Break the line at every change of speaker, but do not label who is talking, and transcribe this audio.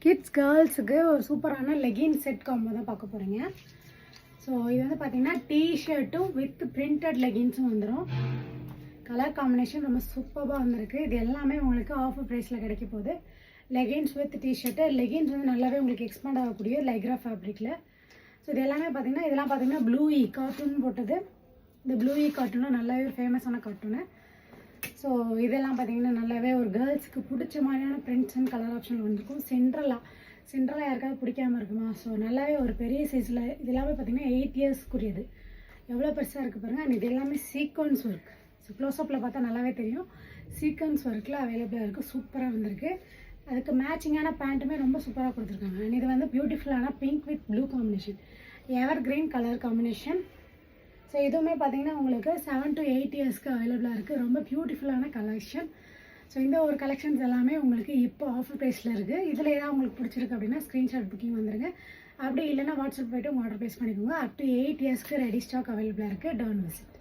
Kids கேர்ள்ஸுக்கு ஒரு சூப்பரான legging set combo தான் பார்க்க போகிறீங்க. ஸோ இது வந்து பார்த்தீங்கன்னா டிஷர்ட்டும் வித் பிரிண்டட் லெகின்ஸும் வந்துடும். கலர் காம்பினேஷன் ரொம்ப சூப்பராக வந்திருக்கு. இது எல்லாமே உங்களுக்கு ஆஃபர் ப்ரைஸில் கிடைக்க போகுது. Leggings with T shirt. லெகின்ஸ் வந்து நல்லாவே உங்களுக்கு எக்ஸ்பேண்ட் ஆகக்கூடிய லைக்ரா ஃபேப்ரிக்கில். ஸோ இது எல்லாமே பார்த்தீங்கன்னா இதெல்லாம் பார்த்தீங்கன்னா ப்ளூ இ கார்ட்டூன் போட்டது. இந்த ப்ளூ இ கார்ட்டூனும் நல்லாவே ஒரு ஃபேமஸான கார்ட்டூனு. ஸோ இதெல்லாம் பார்த்தீங்கன்னா நல்லாவே ஒரு கேர்ள்ஸுக்கு பிடிச்ச மாதிரியான பிரிண்ட்ஸ் அண்ட் கலர் ஆப்ஷன் வந்துருக்கும். சென்ட்ரலாக யாருக்காவது பிடிக்காமல் இருக்குமா? ஸோ நல்லாவே ஒரு பெரிய சைஸில் இது எல்லாமே பார்த்தீங்கன்னா 8 இயர்ஸ்க்குரியது. எவ்வளோ பெருசாக இருக்குது பாருங்கள். அண்ட் இது எல்லாமே சீக்வன்ஸ் ஒர்க். ஸோ க்ளோஸ்அப்பில் பார்த்தா நல்லாவே தெரியும். சீக்வன்ஸ் ஒர்க்கில் அவைலபிளாக இருக்குது. சூப்பராக வந்திருக்கு. அதுக்கு மேட்சிங்கான பேண்ட்டுமே ரொம்ப சூப்பராக கொடுத்துருக்காங்க. அண்ட் இது வந்து பியூட்டிஃபுல்லான pink with blue combination, ever green colour combination. So இதுவுமே பார்த்தீங்கன்னா உங்களுக்கு 7 to 8 இயர்ஸ்க்கு அவைலபிளாக இருக்குது. ரொம்ப பியூட்டிஃபுல்லான கலெக்ஷன். ஸோ இந்த ஒரு கலெக்ஷன்ஸ் எல்லாமே உங்களுக்கு இப்போ ஆஃபர் ப்ரைஸில் இருக்குது. இதில் ஏதாவது உங்களுக்கு பிடிச்சிருக்கு அப்படின்னா ஸ்க்ரீன்ஷாட் புக்கிங் வந்துடுங்க. அப்படி இல்லைன்னா வாட்ஸ்அப் போய்ட்டு உங்கள் ஆர்டர் ப்ளேஸ் பண்ணிக்கோங்க. அப் டு 8 இயர்ஸ்க்கு ரெடி ஸ்டாக் அவைலபிளாக இருக்குது. Don't miss it.